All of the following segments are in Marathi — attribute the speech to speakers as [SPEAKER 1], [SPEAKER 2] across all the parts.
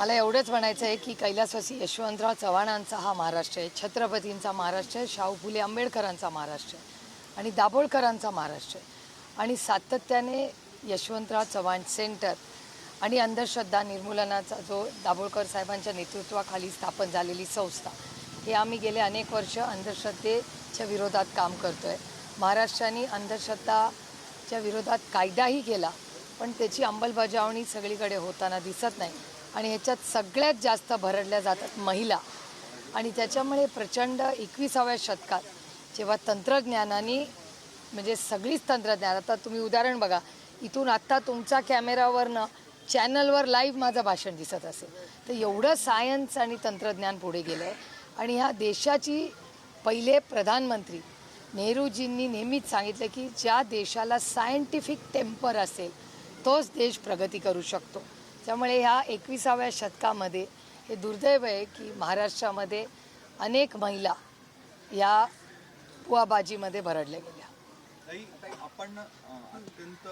[SPEAKER 1] मला एवढंच म्हणायचं आहे की कैलासवासी यशवंतराव चव्हाणांचा हा महाराष्ट्र आहे, छत्रपतींचा महाराष्ट्र आहे, शाहू फुले आंबेडकरांचा महाराष्ट्र आहे आणि दाभोळकरांचा महाराष्ट्र आहे. आणि सातत्याने यशवंतराव चव्हाण सेंटर आणि अंधश्रद्धा निर्मूलनाचा जो दाभोळकर साहेबांच्या नेतृत्वाखाली स्थापन झालेली संस्था, हे आम्ही गेले अनेक वर्ष अंधश्रद्धेच्या विरोधात काम करतो आहे. महाराष्ट्राने अंधश्रद्धाच्या विरोधात कायदाही केला, पण त्याची अंमलबजावणी सगळीकडे होताना दिसत नाही आणि ह्याच्यात सगळ्यात जास्त भरडल्या जातात महिला. आणि त्याच्यामुळे प्रचंड 21व्या शतकात जेव्हा तंत्रज्ञानाने म्हणजे सगळीच तंत्रज्ञान, आता तुम्ही उदाहरण बघा, इथून आत्ता तुमच्या कॅमेरावरनं चॅनलवर लाईव्ह माझं भाषण दिसत असेल, तर एवढं सायन्स आणि तंत्रज्ञान पुढे गेलं आहे. आणि ह्या देशाची पहिले प्रधानमंत्री नेहरूजींनी नेहमीच सांगितलं की ज्या देशाला सायंटिफिक टेम्पर असेल तोच देश प्रगती करू शकतो. त्यामुळे ह्या 21व्या शतकामध्ये हे दुर्दैव आहे की महाराष्ट्रामध्ये अनेक महिला या बुवाबाजीमध्ये भरडल्या गेल्या.
[SPEAKER 2] आपण अत्यंत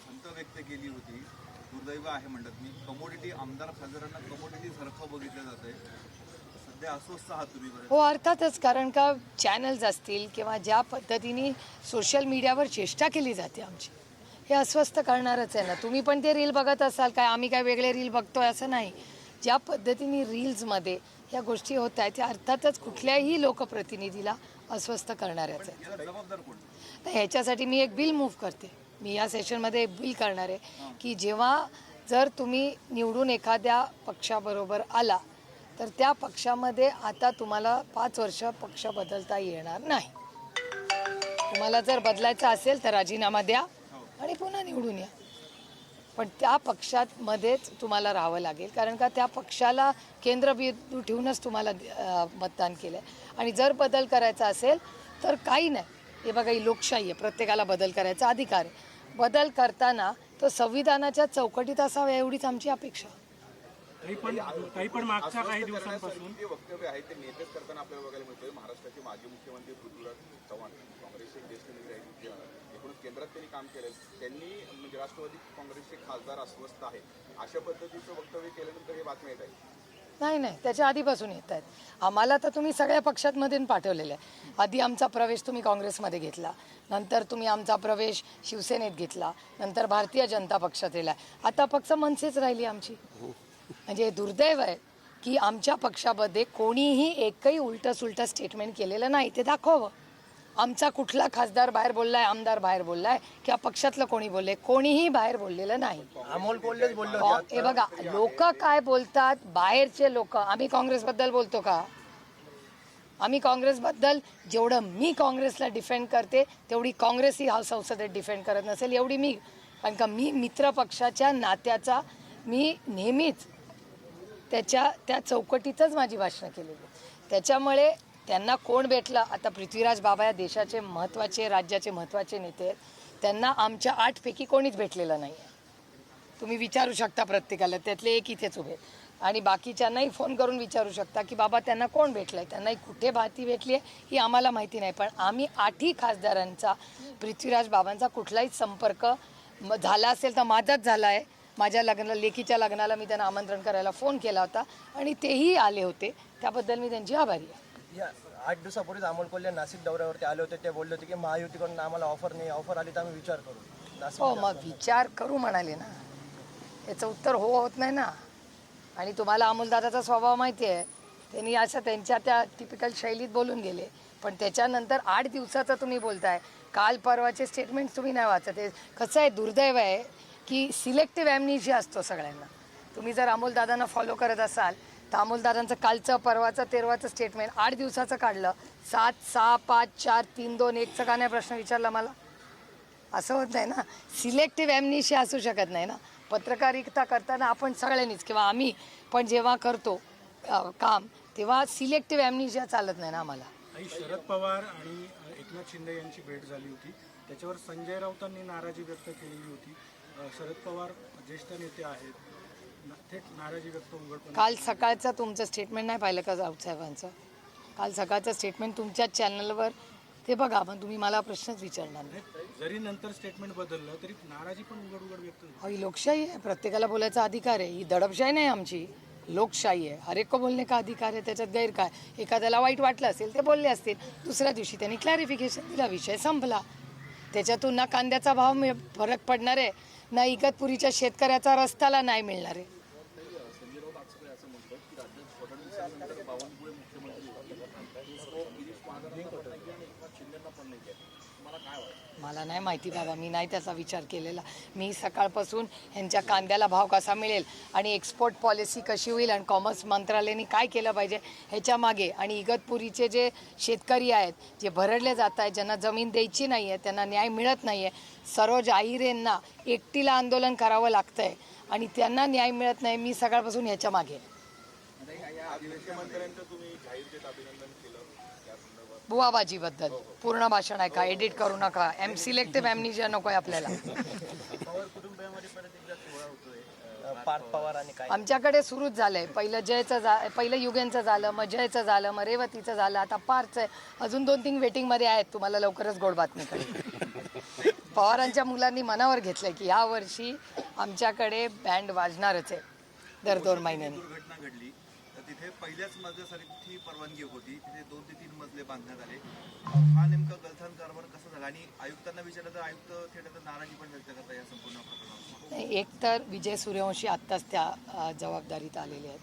[SPEAKER 2] खंत व्यक्त केली होती, दुर्दैव आहे म्हणतात मी, कमोडिटी आमदार खासदारांना कमोडिटी सारखं बघितलं जात आहे. सध्या अस्वस्थ आहात तुम्ही?
[SPEAKER 1] हो, अर्थातच, कारण का चॅनल्स असतील किंवा ज्या पद्धतीने सोशल मीडियावर चेष्टा केली जाते आमची, हे अस्वस्थ करणारच आहे ना. तुम्ही पण ते रील बघत असाल काय, आम्ही काय वेगळे रील बघतोय असं नाही. ज्या पद्धतीने रील्समध्ये ह्या गोष्टी होत आहेत त्या अर्थातच कुठल्याही लोकप्रतिनिधीला अस्वस्थ करणाऱ्याच आहे.
[SPEAKER 2] जबाबदार कोण?
[SPEAKER 1] तर ह्याच्यासाठी मी एक बिल मूव्ह करते. मी या सेशनमध्ये एक बिल करणार आहे की जेव्हा जर तुम्ही निवडून एखाद्या पक्षाबरोबर आला तर त्या पक्षामध्ये आता तुम्हाला 5 वर्ष पक्ष बदलता येणार नाही. तुम्हाला जर बदलायचं असेल तर राजीनामा द्या आणि पुन्हा निवडून या, पण त्या पक्षामध्येच तुम्हाला राहावं लागेल, कारण का त्या पक्षाला केंद्रबिंदू ठेवूनच तुम्हाला मतदान केलं आहे. आणि जर बदल करायचा असेल तर काही नाही, हे बघा ही लोकशाही आहे, प्रत्येकाला बदल करायचा अधिकार आहे. बदल करताना तो संविधानाच्या चौकटीत असावा एवढीच आमची अपेक्षा.
[SPEAKER 3] काही पण मागच्या काही दिवसांपासून
[SPEAKER 2] जे वक्तव्य आहे ते नेतेच करताना आपल्याला बघायला मिळतोय. महाराष्ट्राचे माजी मुख्यमंत्री पृथ्वीराज चव्हाण, काँग्रेसचे ज्येष्ठ नेते आहेत, एकूणच केंद्रात त्यांनी काम केलं, त्यांनी म्हणजे राष्ट्रवादी काँग्रेसचे खासदार अस्वस्थ आहेत अशा पद्धतीचं वक्तव्य केल्यानंतर हे बातम्या येत आहेत.
[SPEAKER 1] नाही, त्याच्या आधीपासून येत आहेत. आम्हाला तर तुम्ही सगळ्या पक्षांमधून पाठवलेलं आहे. आधी आमचा प्रवेश तुम्ही काँग्रेसमध्ये घेतला, नंतर तुम्ही आमचा प्रवेश शिवसेनेत घेतला, नंतर भारतीय जनता पक्षात गेला, आता फक्त मनसेच राहिली आमची. म्हणजे दुर्दैव आहे की आमच्या पक्षामध्ये कोणीही एकही उलटं सुलटं स्टेटमेंट केलेलं नाही. ते दाखवावं. आमचा कुठला खासदार बाहेर बोललाय, आमदार बाहेर बोललाय किंवा पक्षातलं कोणी बोलले, कोणीही बाहेर बोललेलं नाही.
[SPEAKER 4] अमोल कोल्हेच बोलले.
[SPEAKER 1] हे बघा लोक काय बोलतात, बाहेरचे लोक. आम्ही काँग्रेसबद्दल बोलतो का? आम्ही काँग्रेसबद्दल जेवढं मी काँग्रेसला डिफेंड करते तेवढी काँग्रेस ही संसदेत डिफेंड करत नसेल एवढी मी, कारण का मी मित्रपक्षाच्या नात्याचा मी नेहमीच त्या चौकटीतच माझी भाषणं केलेली. त्याच्यामुळे त्यांना कोण भेटलं, आता पृथ्वीराज बाबा या देशाचे महत्त्वाचे, राज्याचे महत्त्वाचे नेते आहेत, त्यांना आमच्या 8 पैकी कोणीच भेटलेलं नाही आहे. तुम्ही विचारू शकता प्रत्येकाला, त्यातले एक इथेच उभे, आणि बाकीच्यांनाही फोन करून विचारू शकता की बाबा त्यांना कोण भेटलं आहे, त्यांनाही कुठे भाती भेटली आहे ही आम्हाला माहिती नाही. पण आम्ही 8ही खासदारांचा पृथ्वीराज बाबांचा कुठलाही संपर्क झाला असेल तर माझाच झाला आहे. माझ्या लेकीच्या लग्नाला मी त्यांना आमंत्रण करायला फोन केला होता आणि तेही आले होते, त्याबद्दल मी त्यांची आभारी आहे.
[SPEAKER 4] 8 दिवसापूर्वीच अमोल कोल्हे नाशिक दौऱ्यावरती आले होते. ते बोलले होते की महायुतीकडून आम्हाला ऑफर नाही, ऑफर आली तर आम्ही विचार करू.
[SPEAKER 1] हो, मग विचार करू म्हणाले ना, याचं उत्तर हो होत नाही ना. आणि तुम्हाला अमोलदादाचा स्वभाव माहिती आहे, त्यांनी असं त्यांच्या त्या टिपिकल शैलीत बोलून गेले. पण त्याच्यानंतर 8 दिवसाचं तुम्ही बोलताय, काल परवाचे स्टेटमेंट्स तुम्ही नाही वाचत. कसं आहे, दुर्दैव आहे की सिलेक्टिव्ह ॲम्नेशिया असतो सगळ्यांना. तुम्ही जर अमोलदादांना फॉलो करत असाल तर अमोलदादांचं कालचं, परवाचं, 13वाचं स्टेटमेंट 8 दिवसाचं काढलं, 7, 6, 5, 4, 3, 2, 1चा का नाही प्रश्न विचारला मला? असं होत नाही ना. सिलेक्टिव्ह ॲम्नेशिया असू शकत नाही ना. पत्रकारिता करताना आपण सगळ्यांनीच किंवा आम्ही पण जेव्हा करतो काम तेव्हा सिलेक्टिव्ह ॲम्नेशिया चालत नाही ना आम्हाला.
[SPEAKER 3] शरद पवार आणि एकनाथ शिंदे यांची भेट झाली होती, त्याच्यावर संजय राऊतांनी नाराजी व्यक्त केलेली होती. शरद पवार ज्येष्ठ नेते आहेत, थेट नाराजी व्यक्त उघडपणे.
[SPEAKER 1] काल सकाळचं तुमचं स्टेटमेंट नाही पाहिलं का राऊत साहेबांचं? काल सकाळचं स्टेटमेंट तुमच्याच चॅनलवर ते बघा, मग तुम्ही मला प्रश्नच विचारणार नाही.
[SPEAKER 3] जरी नंतर स्टेटमेंट बदललं तरी नाराजी पण उघड उघड व्यक्त होती.
[SPEAKER 1] ही लोकशाही आहे, प्रत्येकाला बोलायचा अधिकार आहे. ही दडपशाही नाही आमची, लोकशाही आहे. हर एक को बोलणे का अधिकार आहे, त्याच्यात गैर काय. एखाद्याला वाईट वाटलं असेल ते बोलले असतील, दुसऱ्या दिवशी त्यांनी क्लॅरिफिकेशन दिला, विषय संपला. त्याच्यातून ना कांद्याचा भाव फरक पडणार आहे, ना इगतपुरीच्या शेतकऱ्याचा रस्त्याला नाही मिळणार आहे. मला नाही माहिती बाबा, मी नाही त्याचा विचार केलेला. मी सकाळपासून ह्यांच्या कांद्याला भाव कसा मिळेल आणि एक्सपोर्ट पॉलिसी कशी होईल आणि कॉमर्स मंत्रालयाने काय केलं पाहिजे ह्याच्या मागे, आणि इगतपुरीचे जे शेतकरी आहेत, जे भरडले जात आहेत, ज्यांना जमीन द्यायची नाही आहे, त्यांना न्याय मिळत नाही आहे, सरोज आहिरेंना एकटीला आंदोलन करावं लागतं आहे आणि त्यांना न्याय मिळत नाही, मी सकाळपासून ह्याच्या मागे. बुवाबाजीबद्दल पूर्ण भाषण आहे का, एडिट करू नका, सिलेक्टिव्ह ॲम्नेशिया नको आहे आपल्याला.
[SPEAKER 4] पार्थ पवार आणि काय
[SPEAKER 1] आमच्याकडे सुरूच झालंय. पहिलं युगेंचं झालं, मग जयचं झालं, मग रेवतीचं झालं, आता पार्थचं आहे. अजून 2-3 वेटिंगमध्ये आहेत. तुम्हाला लवकरच गोड बातमी कळेल. पवारांच्या मुलांनी मनावर घेतलंय की या वर्षी आमच्याकडे बँड वाजणारच आहे दर 2 महिन्यांनी.
[SPEAKER 5] दुर्घटना घडली तर तिथे पहिल्याच मजल्यासाठी परवानगी होती, तिथे 2 ते 3 मजले बांधण्यात आले. हा नेमका गलथान कारभार कसा झाला आणि आयुक्तांना विचारलं तर आयुक्त थेट नाराजी पण व्यक्त करतात या संपूर्ण प्रकरणावर.
[SPEAKER 1] एक तर विजय सूर्यवंशी आत्ताच त्या जबाबदारीत आलेले आहेत,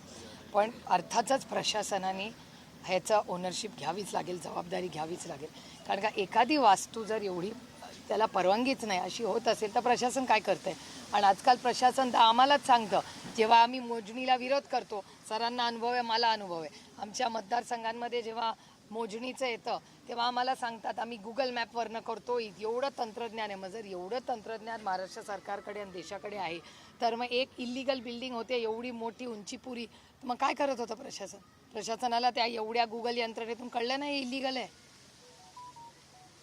[SPEAKER 1] पण अर्थातच प्रशासनाने ह्याचं ओनरशिप घ्यावीच लागेल, जबाबदारी घ्यावीच लागेल. कारण का एखादी वास्तू जर एवढी त्याला परवानगीच नाही अशी होत असेल तर प्रशासन काय करतं आहे. आणि आजकाल प्रशासन तर आम्हालाच सांगतं, जेव्हा आम्ही मोजणीला विरोध करतो, सरांना अनुभव आहे, मला अनुभव आहे, आमच्या मतदारसंघांमध्ये जेव्हा मोजणीचं येतं तेव्हा आम्हाला सांगतात आम्ही गुगल मॅपवरनं करतो, एवढं तंत्रज्ञान आहे. मग जर एवढं तंत्रज्ञान महाराष्ट्र सरकारकडे आणि देशाकडे आहे तर मग एक इल्लिगल बिल्डिंग होते एवढी मोठी उंचीपुरी, मग काय करत होतं प्रशासन? प्रशासनाला त्या एवढ्या गुगल यंत्रणेतून कळलं नाही इल्लिगल आहे.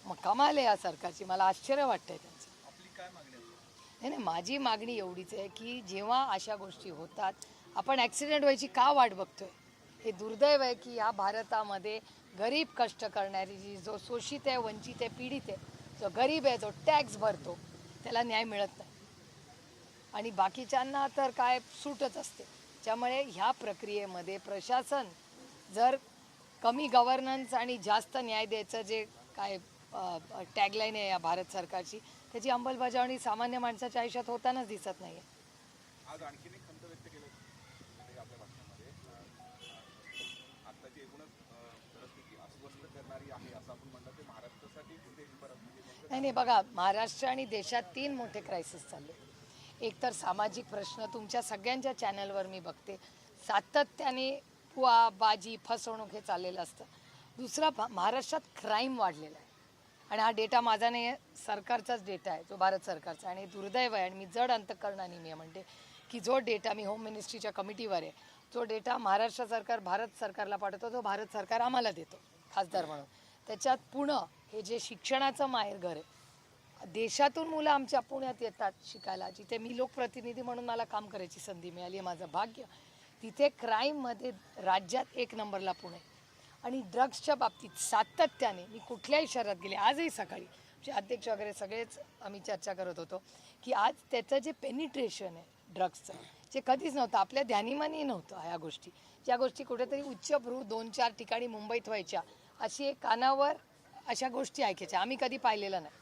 [SPEAKER 1] मग कमाल आहे या सरकारची, मला आश्चर्य वाटतंय त्यांचं.
[SPEAKER 5] आपली काय मागणी आहे?
[SPEAKER 1] नाही, माझी मागणी एवढीच आहे की जेव्हा अशा गोष्टी होतात आपण ॲक्सिडेंट व्हायची का वाट बघतोय? हे दुर्दैव आहे की या भारतामध्ये गरीब कष्ट करणारी जी जो शोषित आहे, वंचित आहे, पीडित आहे, जो गरीब आहे, जो टॅक्स भरतो, त्याला न्याय मिळत नाही आणि बाकीच्यांना तर काय सूटच असते. त्यामुळे ह्या प्रक्रियेमध्ये प्रशासन जर कमी गव्हर्नन्स आणि जास्त न्याय द्यायचं जे काय टॅगलाईन आहे या भारत सरकारची, त्याची अंमलबजावणी सामान्य माणसाच्या आयुष्यात होतानाच दिसत नाही आहे.
[SPEAKER 2] आज आणखीन एक खंत व्यक्त केलं आपल्या भाषणामध्ये, आत्ताची एकूणच परिस्थिती अस्वस्थ करणारी आहे असं आपण म्हणलं, ते महाराष्ट्रासाठी कुठे
[SPEAKER 1] नाही बघा, महाराष्ट्र आणि देशात 3 मोठे क्रायसिस चालले. एक तर सामाजिक प्रश्न, तुमच्या सगळ्यांच्या चॅनलवर मी बघते सातत्याने पुआ बाजी फसवणूक हे चाललेलं असतं. दुसरा, महाराष्ट्रात क्राईम वाढलेला आहे आणि हा डेटा माझा नाही आहे, सरकारचाच डेटा आहे, जो भारत सरकारचा. आणि दुर्दैव आहे आणि मी जड अंतःकरणाने मी म्हणते की जो डेटा, मी होम मिनिस्ट्रीच्या कमिटीवर आहे, जो डेटा महाराष्ट्र सरकार भारत सरकारला पाठवतो, तो भारत सरकार आम्हाला देतो खासदार म्हणून. त्याच्यात पुणे हे जे शिक्षणाचं माहेरघर आहे, देशातून मुलं आमच्या पुण्यात येतात शिकायला, जिथे मी लोकप्रतिनिधी म्हणून मला काम करायची संधी मिळाली आहे, माझं भाग्य. तिथे क्राईममध्ये राज्यात 1 नंबरला पुणे. आणि ड्रग्सच्या बाबतीत सातत्याने मी कुठल्याही शहरात गेले, आजही सकाळी म्हणजे अध्यक्ष वगैरे सगळेच आम्ही चर्चा करत होतो की आज त्याचं जे पेनिट्रेशन आहे ड्रग्सचं, जे कधीच नव्हतं, आपल्या ध्यानीमानी नव्हतं. ह्या गोष्टी, ज्या गोष्टी कुठेतरी उच्चभ्रू 2-4 ठिकाणी मुंबईत व्हायच्या, अशी एक कानावर अशा गोष्टी ऐकायच्या, आम्ही कधी पाहिलेलं नाही.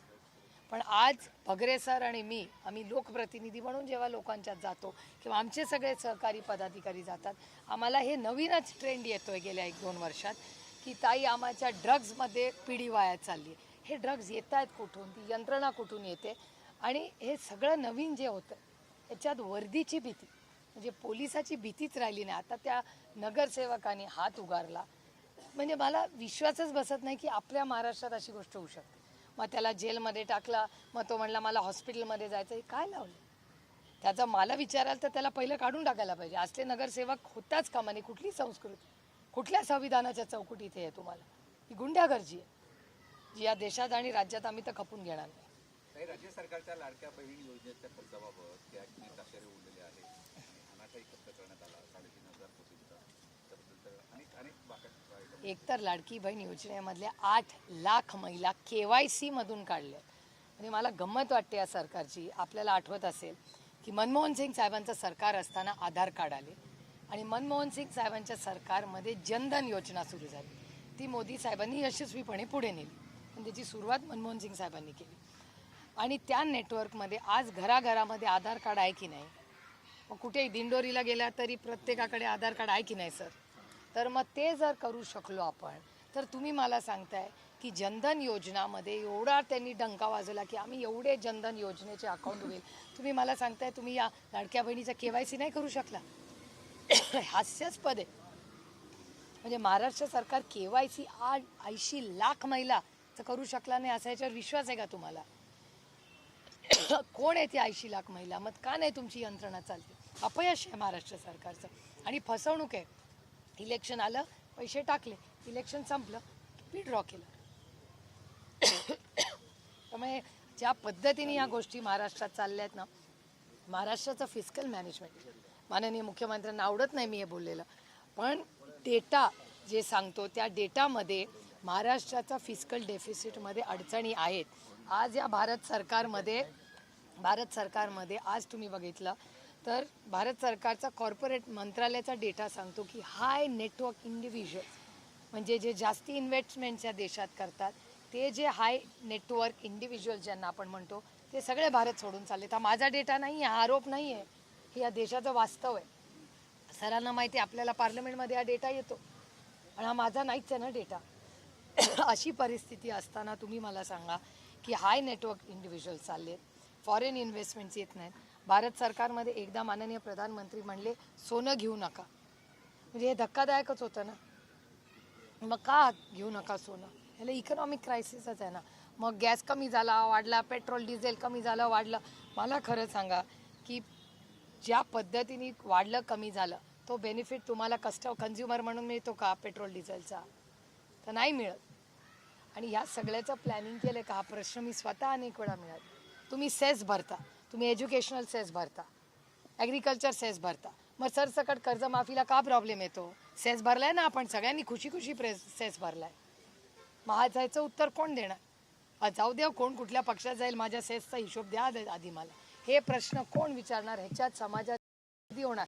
[SPEAKER 1] पण आज भगरे सर आणि मी, आम्ही लोकप्रतिनिधी म्हणून जेव्हा लोकांच्यात जातो किंवा आमचे सगळे सहकारी पदाधिकारी जातात, आम्हाला हे नवीनच ट्रेंड येतो आहे गेल्या 1-2 वर्षात की ताई आमच्या ड्रग्समध्ये पिढी वाया चालली आहे. हे ड्रग्स येत आहेत कुठून, ती यंत्रणा कुठून येते, आणि हे सगळं नवीन जे होतं याच्यात वर्दीची भीती, म्हणजे पोलिसाची भीतीच राहिली नाही. आता त्या नगरसेवकाने हात उगारला, म्हणजे मला विश्वासच बसत नाही की आपल्या महाराष्ट्रात अशी गोष्ट होऊ शकते. मग त्याला जेलमध्ये टाकला, मग तो म्हणला मला हॉस्पिटलमध्ये जायचं. हे काय लावलं? त्याचं मला विचाराल तर त्याला पहिलं काढून टाकायला पाहिजे. असले नगरसेवक होताच कामा नये. कुठली संस्कृती, कुठल्या संविधानाच्या चौकटीत इथे आहे तुम्हाला? ही गुंडागर्जी आहे जी या देशात आणि राज्यात आम्ही तर खपून घेणार नाही.
[SPEAKER 6] काही राज्य सरकारच्या लाडक्या बहीण योजनेच्या खर्चाबाबत त्या ताशेरे उरलेले आहेत, अनाठाई खर्च करण्यात आला 3,500 कोटींचा, अनेक बाकी
[SPEAKER 1] एकतर लाडकी बहीण योजनेमधल्या 8 लाख महिला KYC मधून काढल्या. आणि मला गंमत वाटते या सरकारची. आपल्याला आठवत असेल की मनमोहन सिंग साहेबांचं सरकार असताना आधार कार्ड आले आणि मनमोहन सिंग साहेबांच्या सरकारमध्ये जनधन योजना सुरू झाली. ती मोदी साहेबांनी यशस्वीपणे पुढे नेली आणि त्याची सुरुवात मनमोहन सिंग साहेबांनी केली. आणि त्या नेटवर्कमध्ये आज घराघरामध्ये आधार कार्ड आहे की नाही? मग कुठेही दिंडोरीला गेला तरी प्रत्येकाकडे आधार कार्ड आहे की नाही सर? तर मग ते जर करू शकलो आपण, तर तुम्ही मला सांगताय की जनधन योजनामध्ये एवढा त्यांनी डंका वाजवला की आम्ही एवढे जनधन योजनेचे अकाउंट होईल. तुम्ही मला सांगताय तुम्ही या लाडक्या बहिणीचा KYC नाही करू शकला? हास्यास्पद आहे. म्हणजे महाराष्ट्र सरकार KYC 80 लाख महिलाचं करू शकला नाही असा याच्यावर विश्वास आहे का तुम्हाला? कोण आहे ती 80 लाख महिला? मग का नाही तुमची यंत्रणा चालते? अपयश आहे महाराष्ट्र सरकारचं आणि फसवणूक आहे. इलेक्शन आलं, पैसे टाकले, इलेक्शन संपलं, विड्रॉ केलं. त्यामुळे ज्या पद्धतीने या गोष्टी महाराष्ट्रात चालल्या आहेत ना, महाराष्ट्राचं फिस्कल मॅनेजमेंट माननीय मुख्यमंत्र्यांना आवडत नाही मी हे बोललेलं, पण डेटा जे सांगतो त्या डेटामध्ये महाराष्ट्राचा फिस्कल डेफिसिटमध्ये अडचणी आहेत. आज या भारत सरकारमध्ये आज तुम्ही बघितलं तर भारत सरकारचा कॉर्पोरेट मंत्रालयाचा डेटा सांगतो की हाय नेटवर्क इंडिव्हिज्युअल म्हणजे जे जास्ती इन्व्हेस्टमेंट्स या देशात करतात ते जे हाय नेटवर्क इंडिव्हिज्युअल ज्यांना आपण म्हणतो ते सगळे भारत सोडून चालले. हा माझा डेटा नाही आहे, हा आरोप नाही आहे, हे या देशाचं वास्तव आहे. सरांना माहिती आहे आपल्याला पार्लमेंटमध्ये हा डेटा येतो आणि हा माझा नाहीच आहे ना डेटा. अशी परिस्थिती असताना तुम्ही मला सांगा की हाय नेटवर्क इंडिव्हिज्युअल चाललेत, फॉरेन इन्व्हेस्टमेंट्स येत नाहीत. भारत सरकारमध्ये एकदा माननीय प्रधानमंत्री म्हणले सोनं घेऊ नका, म्हणजे हे धक्कादायकच होतं ना. मग का घेऊ नका सोनं? ह्याला इकॉनॉमिक क्रायसिसच आहे ना. मग गॅस कमी झाला वाढला, पेट्रोल डिझेल कमी झालं वाढलं. मला खरं सांगा की ज्या पद्धतीने वाढलं कमी झालं तो बेनिफिट तुम्हाला कन्झ्युमर म्हणून मिळतो का पेट्रोल डिझेलचा? तर नाही मिळत. आणि ह्या सगळ्याचं प्लॅनिंग केलं का हा प्रश्न मी स्वतः अनेक वेळा मिळाला. तुम्ही सेस भरता, तुम्ही एज्युकेशनल सेस भरता, ॲग्रिकल्चर सेस भरता, मग सरसकट कर्जमाफीला का प्रॉब्लेम येतो? सेस भरलाय ना आपण सगळ्यांनी खुशी सेस भरलाय. मग याचं उत्तर कोण देणार? जाऊ द्या कोण कुठल्या पक्षात जाईल, माझ्या सेसचा हिशोब द्या आधी मला. हे प्रश्न कोण विचारणार? ह्याच्यात समाजात होणार.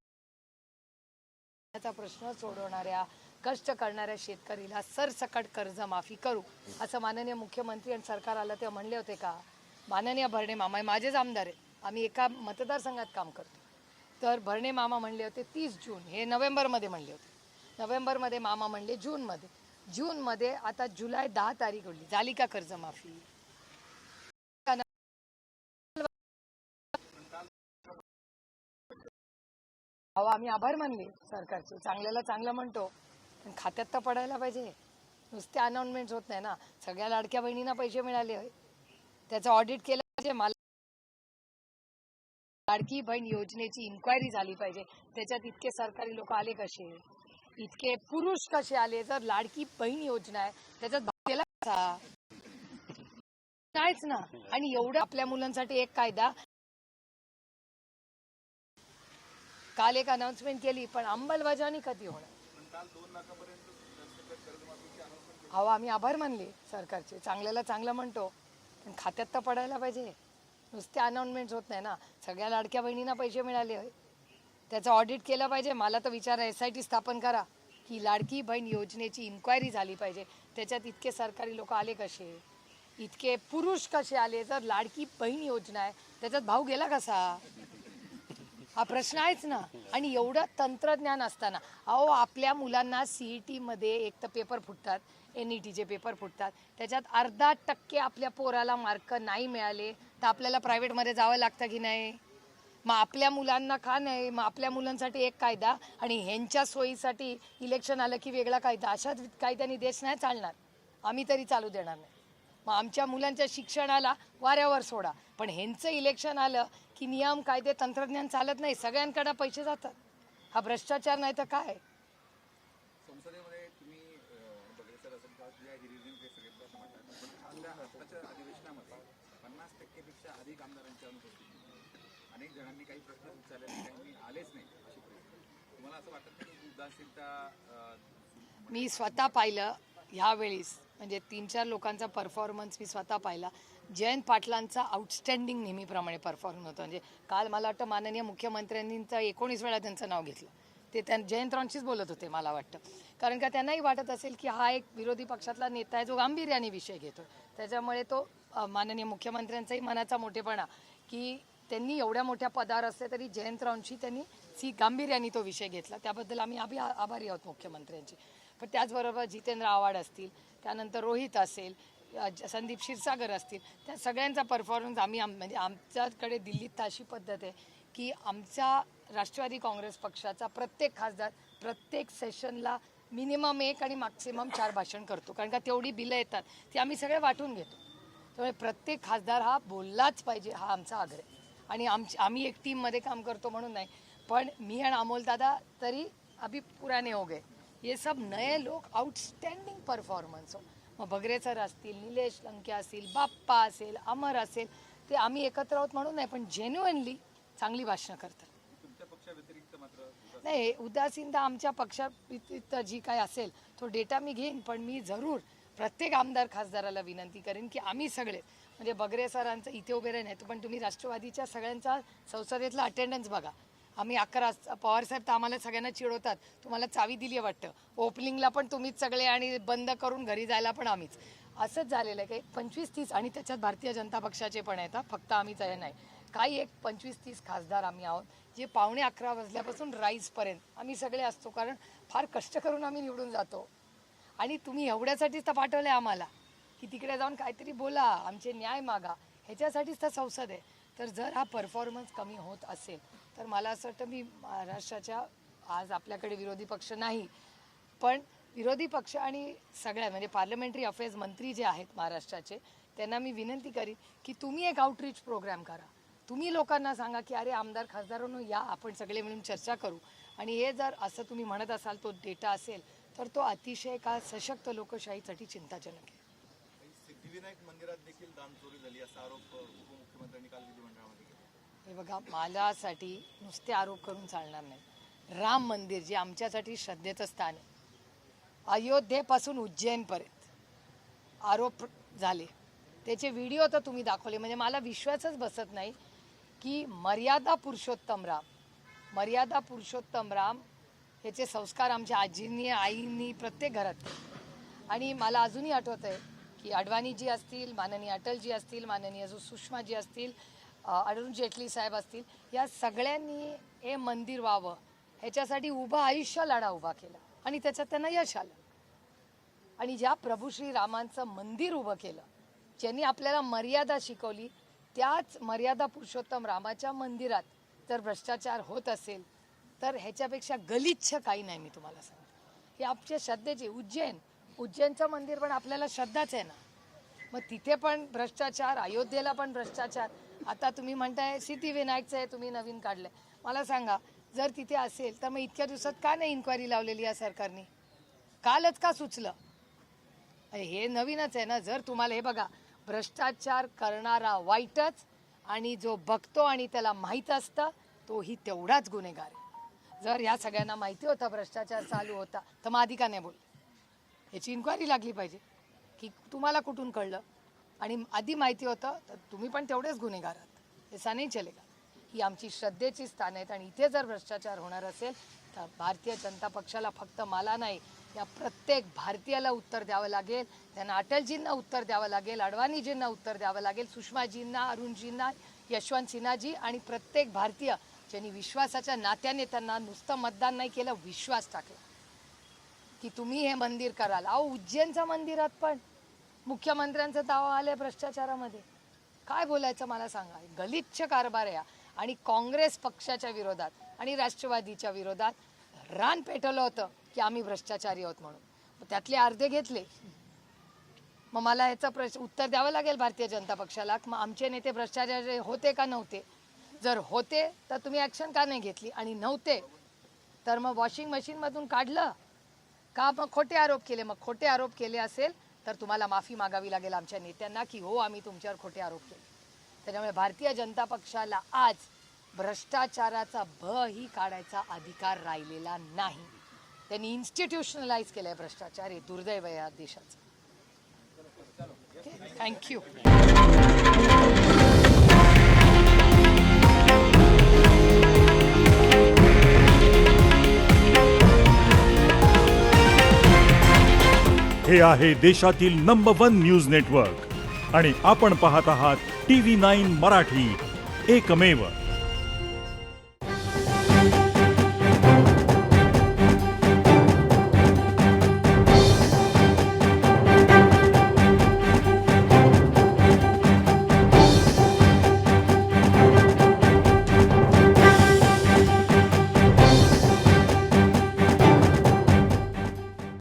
[SPEAKER 1] याचा प्रश्न सोडवणाऱ्या कष्ट करणाऱ्या शेतकरीला सरसकट कर्जमाफी करू असं माननीय मुख्यमंत्री आणि सरकार आलं तेव्हा म्हणले होते का? माननीय भरणे मामा माझेच आमदार आहेत, आम्ही एका मतदारसंघात काम करतो. तर भरणे मामा म्हणले होते 30 जून, हे नोव्हेंबरमध्ये म्हणले होते. नोव्हेंबरमध्ये मामा म्हणले जूनमध्ये आता जुलै 10 तारीख होली, झाली का कर्जमाफी? अहो आम्ही आभार मानले सरकारचे, चांगल्याला चांगलं म्हणतो, पण खात्यात तर पडायला पाहिजे. नुसते अनाउन्समेंट होत नाही ना. सगळ्या लाडक्या बहिणींना पैसे मिळाले, त्याचं ऑडिट केलं पाहिजे. मला लाडकी बहीण योजनेची इन्क्वायरी झाली पाहिजे, त्याच्यात इतके सरकारी लोक आले कसे, इतके पुरुष कसे आले? जर लाडकी बहीण योजना आहे त्याच्यात भाग केला कसा? नाहीच ना. आणि एवढं आपल्या मुलांसाठी एक कायदा, काल एक अनाउन्समेंट केली पण अंमलबजावणी कधी होणार? अहो आम्ही आभार मानले सरकारचे, चांगल्याला चांगलं म्हणतो, पण खात्यात तर पडायला पाहिजे. नुसते अनाउन्समेंट होत नाही ना. सगळ्या लाडक्या बहिणींना पैसे मिळाले, त्याचं ऑडिट केलं पाहिजे. मला तर विचारा SIT स्थापन करा की लाडकी बहीण योजनेची इन्क्वायरी झाली पाहिजे, त्याच्यात इतके सरकारी लोक आले कसे, इतके पुरुष कसे आले? जर लाडकी बहीण योजना आहे त्याच्यात भाव गेला कसा? हा प्रश्न आहेच ना. आणि एवढं तंत्रज्ञान असताना अहो आपल्या मुलांना CET मध्ये एक तर पेपर फुटतात, NETचे पेपर फुटतात, त्याच्यात 0.5% आपल्या पोराला मार्क नाही मिळाले तर आपल्याला प्रायव्हेटमध्ये जावं लागतं की नाही? मग आपल्या मुलांना का नाही? मग आपल्या मुलांसाठी एक कायदा आणि ह्यांच्या सोयीसाठी इलेक्शन आलं की वेगळा कायदा. अशा कायद्याने देश नाही चालणार, आम्ही तरी चालू देणार नाही. मग आमच्या मुलांच्या शिक्षणाला वाऱ्यावर सोडा, पण ह्यांचं इलेक्शन आलं की नियम कायदे तंत्रज्ञान चालत नाही, सगळ्यांकडे पैसे जातात. हा भ्रष्टाचार नाही तर काय?
[SPEAKER 6] संसदेमध्ये तुम्ही बघितलं तर असं का या हिरिरीने ते सगळे प्रश्न मांडतात, पण आत्ताच्या अधिवेशनामध्ये 50% पेक्षा अधिक आमदारांची अनुपस्थिती, अनेक जणांनी काही प्रश्न विचारले, काहींनी आलेच नाही अशी परिस्थिती. तुम्हाला असं वाटतं की उदासीनता
[SPEAKER 1] मी स्वतः पाहिलं ह्यावेळीस, म्हणजे 3-4 लोकांचा परफॉर्मन्स मी स्वतः पाहिला. जयंत पाटलांचा आउटस्टँडिंग नेहमीप्रमाणे परफॉर्मन्स होतं. म्हणजे काल मला वाटतं माननीय मुख्यमंत्र्यांनी 19 वेळा त्यांचं नाव घेतलं. ते जयंतरावांशीच बोलत होते मला वाटतं. कारण का त्यांनाही वाटत असेल की हा एक विरोधी पक्षातला नेता आहे जो गांभीर्याने विषय घेतो. त्याच्यामुळे तो माननीय मुख्यमंत्र्यांचाही मनाचा मोठेपणा की त्यांनी एवढ्या मोठ्या पदावर असले तरी जयंतरावांशी त्यांनी गांभीर्याने तो विषय घेतला. त्याबद्दल आम्ही आभारी आहोत मुख्यमंत्र्यांचे. पण त्याचबरोबर जितेंद्र आव्हाड असतील, त्यानंतर रोहित असेल, संदीप क्षीरसागर असतील, त्या सगळ्यांचा परफॉर्मन्स म्हणजे आमच्याकडे दिल्लीत अशी पद्धत आहे की आमच्या राष्ट्रवादी काँग्रेस पक्षाचा प्रत्येक खासदार प्रत्येक सेशनला मिनिमम 1 आणि मॅक्सिमम 4 भाषण करतो. कारण का तेवढी बिलं येतात ती आम्ही सगळे वाटून घेतो. त्यामुळे प्रत्येक खासदार हा बोललाच पाहिजे हा आमचा आग्रह आहे. आणि आम्ही एक टीममध्ये काम करतो म्हणून नाही, पण मी आणि अमोल दादा तरी अभी पुराने हो गए. ये सब नए लोग आउटस्टँडिंग परफॉर्मन्स हो. मग बगरे सर असतील, निलेश लंके असतील, बाप्पा असेल, अमर असेल, ते आम्ही एकत्र आहोत म्हणून नाही, पण जेन्युअनली चांगली भाषणं करतात.
[SPEAKER 6] तुमच्या पक्षाव्यतिरिक्त मात्र
[SPEAKER 1] नाही, उदासीनता आमच्या पक्षाव्यतिरिक्त जी काय असेल तो डेटा मी घेईन, पण मी जरूर प्रत्येक आमदार खासदाराला विनंती करेन की आम्ही सगळे म्हणजे बगरे सरांचं इथे उभे राहण्यात, पण तुम्ही राष्ट्रवादीच्या सगळ्यांचा संसदेतला अटेंडन्स बघा. आम्ही 11 पवार साहेब तर आम्हाला सगळ्यांना चिडवतात, तुम्हाला चावी दिली आहे वाटतं, ओपनिंगला पण तुम्हीच सगळे आणि बंद करून घरी जायला पण आम्हीच. असंच झालेलं आहे काही 25-30 आणि त्याच्यात भारतीय जनता पक्षाचे पण आहेत, फक्त आम्हीच आहे नाही. काही एक 25-30 खासदार आम्ही आहोत जे 11:15 वाजल्यापासून राईजपर्यंत आम्ही सगळे असतो. कारण फार कष्ट करून आम्ही निवडून जातो आणि तुम्ही एवढ्यासाठीच तर पाठवलं आहे आम्हाला की तिकडे जाऊन काहीतरी बोला, आमचे न्याय मागा, ह्याच्यासाठीच तर संसद आहे. तर जर हा परफॉर्मन्स कमी होत असेल तर मला असं वाटतं मी महाराष्ट्राच्या आज आपल्याकडे विरोधी पक्ष नाही, पण विरोधी पक्ष आणि सगळ्या म्हणजे पार्लमेंटरी अफेअर्स मंत्री जे आहेत महाराष्ट्राचे त्यांना मी विनंती करीन की तुम्ही एक आउटरीच प्रोग्राम करा. तुम्ही लोकांना सांगा की अरे आमदार खासदारांनो या, आपण सगळे मिळून चर्चा करू. आणि हे जर असं तुम्ही म्हणत असाल तो डेटा असेल तर तो अतिशय का सशक्त लोकशाहीसाठी चिंताजनक आहे.
[SPEAKER 5] सिद्धिविनायक मंदिरात देखील दानचोरी झाली असा आरोप उपमुख्यमंत्र्यांनी काल विधिमंडळामध्ये केला.
[SPEAKER 1] हे बघा, माझ्यासाठी नुसते आरोप करून चालणार नाही. राम मंदिर जे आमच्यासाठी श्रद्धेचं स्थान आहे, अयोध्येपासून उज्जैनपर्यंत आरोप झाले, त्याचे व्हिडिओ तर तुम्ही दाखवले. म्हणजे मला विश्वासच बसत नाही की मर्यादा पुरुषोत्तम राम ह्याचे संस्कार आमच्या आजींनी आईंनी प्रत्येक घरात केले. आणि मला अजूनही आठवत आहे की अडवाणीजी असतील, माननीय अटलजी असतील, माननीय सुषमाजी असतील, अरुण जेटली साहेब असतील, या सगळ्यांनी हे मंदिर व्हावं ह्याच्यासाठी आयुष्य लढा उभा केला आणि त्याच्यात त्यांना यश आलं. आणि ज्या प्रभू श्रीरामांचं मंदिर उभं केलं, ज्यांनी आपल्याला मर्यादा शिकवली, त्याच मर्यादा पुरुषोत्तम रामाच्या मंदिरात जर भ्रष्टाचार होत असेल तर ह्याच्यापेक्षा गलिच्छ काही नाही. मी तुम्हाला सांगते, हे आमच्या श्रद्धेचे उज्जैनचं मंदिर पण आपल्याला श्रद्धाच आहे ना. मग तिथे पण भ्रष्टाचार, अयोध्येला पण भ्रष्टाचार. आता तुम्ही म्हणताय सिद्धिविनायकचं आहे तुम्ही नवीन काढलंय. मला सांगा, जर तिथे असेल तर मग इतक्या दिवसात का नाही इन्क्वायरी लावलेली या सरकारने? कालच का सुचलं? हे नवीनच आहे ना. जर तुम्हाला हे बघा, भ्रष्टाचार करणारा वाईटच आणि जो बघतो आणि त्याला माहीत असतं तोही तेवढाच गुन्हेगार आहे. जर या सगळ्यांना माहिती होता भ्रष्टाचार चालू होता तर मग आधी का नाही बोल? याची इन्क्वायरी लागली पाहिजे की तुम्हाला कुठून कळलं आणि आधी माहिती होतं तर तुम्ही पण तेवढेच गुन्हेगार आहात. ऐसा नाही चलेगा. ही आमची श्रद्धेची स्थान आहेत आणि इथे जर भ्रष्टाचार होणार असेल तर भारतीय जनता पक्षाला, फक्त मला नाही, या प्रत्येक भारतीयाला उत्तर द्यावं लागेल. त्यांना अटलजींना उत्तर द्यावं लागेल, अडवाणीजींना उत्तर द्यावं लागेल, सुषमाजींना, अरुणजींना, यशवंत सिन्हाजी आणि प्रत्येक भारतीय ज्यांनी विश्वासाच्या नात्याने त्यांना नुसतं मतदान नाही केलं, विश्वास टाकला की तुम्ही हे मंदिर कराल. उज्जैनच्या मंदिरात पण मुख्यमंत्र्यांचा दावा आलाय भ्रष्टाचारामध्ये. काय बोलायचं मला सांगा. गलिच्छ कारभार आहे आणि काँग्रेस पक्षाच्या विरोधात आणि राष्ट्रवादीच्या विरोधात रान पेटवलं होतं की आम्ही भ्रष्टाचारी आहोत म्हणून. त्यातले अर्धे घेतले. मग मला ह्याचं उत्तर द्यावं लागेल भारतीय जनता पक्षाला. मग आमचे नेते भ्रष्टाचारी होते का नव्हते? जर होते तर तुम्ही ॲक्शन का नाही घेतली, आणि नव्हते तर मग वॉशिंग मशीनमधून काढलं का? मग खोटे आरोप केले. मग खोटे आरोप केले असेल तर तुम्हाला माफी मागावी लागेल आमच्या नेत्यांना की हो आम्ही तुमच्यावर खोटे आरोप केले. त्याच्यामुळे भारतीय जनता पक्षाला आज भ्रष्टाचाराचा ही काढायचा अधिकार राहिलेला नाही. त्यांनी इन्स्टिट्यूशनलाइज केलं आहे भ्रष्टाचार. हे दुर्दैव आहे या देशाचं. थँक्यू.
[SPEAKER 7] हे आहे देशातील नंबर 1 न्यूज नेटवर्क आणि आपण पाहत आहात TV9 मराठी, एकमेव.